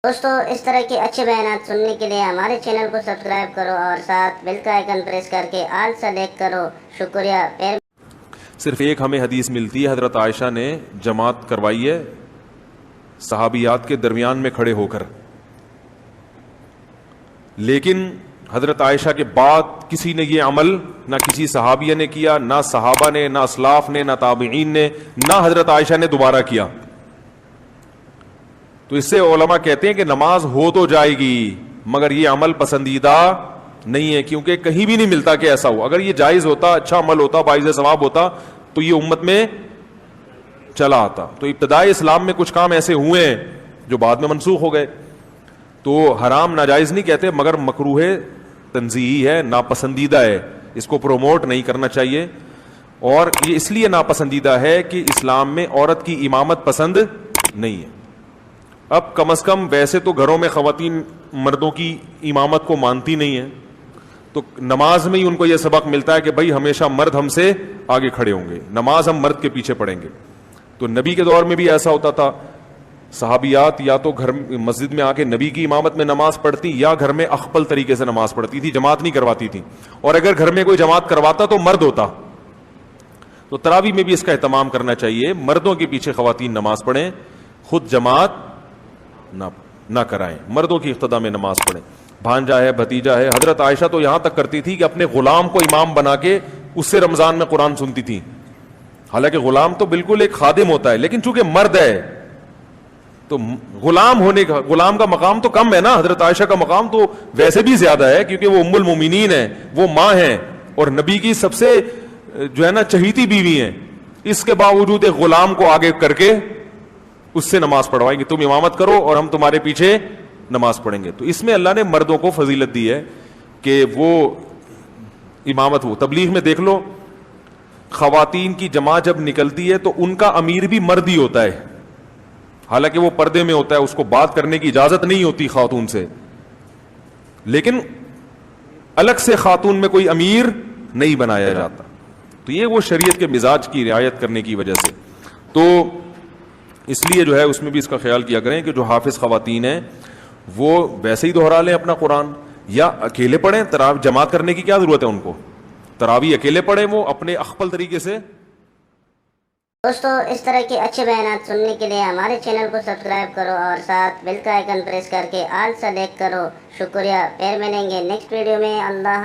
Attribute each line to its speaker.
Speaker 1: دوستو اس طرح کے اچھے بیانات سننے کے لیے ہمارے چینل کو سبسکرائب کرو اور ساتھ بیل کا آئیکن پریس کر کے آل سلیکٹ کرو. شکریہ.
Speaker 2: صرف ایک ہمیں حدیث ملتی ہے، حضرت عائشہ نے جماعت کروائی ہے صحابیات کے درمیان میں کھڑے ہو کر، لیکن حضرت عائشہ کے بعد کسی نے یہ عمل نہ کسی صحابیہ نے کیا، نہ صحابہ نے، نہ اسلاف نے، نہ تابعین نے، نہ حضرت عائشہ نے دوبارہ کیا. تو اس سے علماء کہتے ہیں کہ نماز ہو تو جائے گی مگر یہ عمل پسندیدہ نہیں ہے، کیونکہ کہیں بھی نہیں ملتا کہ ایسا ہو. اگر یہ جائز ہوتا، اچھا عمل ہوتا، باعث ثواب ہوتا تو یہ امت میں چلا آتا. تو ابتدائی اسلام میں کچھ کام ایسے ہوئے ہیں جو بعد میں منسوخ ہو گئے. تو حرام ناجائز نہیں کہتے مگر مکروہ تنزیہی ہے، ناپسندیدہ ہے، اس کو پروموٹ نہیں کرنا چاہیے. اور یہ اس لیے ناپسندیدہ ہے کہ اسلام میں عورت کی امامت پسند نہیں ہے. اب کم از کم ویسے تو گھروں میں خواتین مردوں کی امامت کو مانتی نہیں ہیں، تو نماز میں ہی ان کو یہ سبق ملتا ہے کہ بھائی ہمیشہ مرد ہم سے آگے کھڑے ہوں گے، نماز ہم مرد کے پیچھے پڑھیں گے. تو نبی کے دور میں بھی ایسا ہوتا تھا، صحابیات یا تو گھر مسجد میں آ کے نبی کی امامت میں نماز پڑھتی یا گھر میں اخپل طریقے سے نماز پڑھتی تھی، جماعت نہیں کرواتی تھی. اور اگر گھر میں کوئی جماعت کرواتا تو مرد ہوتا. تو تراویح میں بھی اس کا اہتمام کرنا چاہیے، مردوں کے پیچھے خواتین نماز پڑھیں، خود جماعت نہ کرائیں، مردوں کی اقتداء میں نماز پڑھیں. بھانجا ہے، بھتیجا ہے، حضرت عائشہ تو یہاں تک کرتی تھی کہ اپنے غلام کو امام بنا کے اس سے رمضان میں قرآن سنتی تھی. حالانکہ غلام تو بالکل ایک خادم ہوتا ہے، لیکن چونکہ مرد ہے تو غلام کا مقام تو کم ہے نا. حضرت عائشہ کا مقام تو ویسے بھی زیادہ ہے کیونکہ وہ ام المومنین ہے، وہ ماں ہیں اور نبی کی سب سے جو ہے نا چہیتی بیوی ہیں. اس کے باوجود ایک غلام کو آگے کر کے اس سے نماز پڑھوائیں گے، تم امامت کرو اور ہم تمہارے پیچھے نماز پڑھیں گے. تو اس میں اللہ نے مردوں کو فضیلت دی ہے کہ وہ امامت ہو. تبلیغ میں دیکھ لو، خواتین کی جماعت جب نکلتی ہے تو ان کا امیر بھی مرد ہی ہوتا ہے، حالانکہ وہ پردے میں ہوتا ہے، اس کو بات کرنے کی اجازت نہیں ہوتی خاتون سے، لیکن الگ سے خاتون میں کوئی امیر نہیں بنایا جاتا. تو یہ وہ شریعت کے مزاج کی رعایت کرنے کی وجہ سے. تو اس لیے جو ہے اس میں بھی اس کا خیال کیا کریں کہ جو حافظ خواتین ہیں وہ ویسے ہی دہرا لیں اپنا قرآن یا اکیلے پڑھیں. تراویح جماعت کرنے کی کیا ضرورت ہے ان کو، تراویح اکیلے پڑھیں وہ اپنے اخپل طریقے سے.
Speaker 1: دوستو اس طرح کے اچھے بیانات سننے کے لیے ہمارے چینل کو سبسکرائب کرو اور ساتھ بیل کا آئیکن پریس کر کے آل سلیکٹ کرو. شکریہ. پھر ملیں گے نیکسٹ ویڈیو میں. اللہ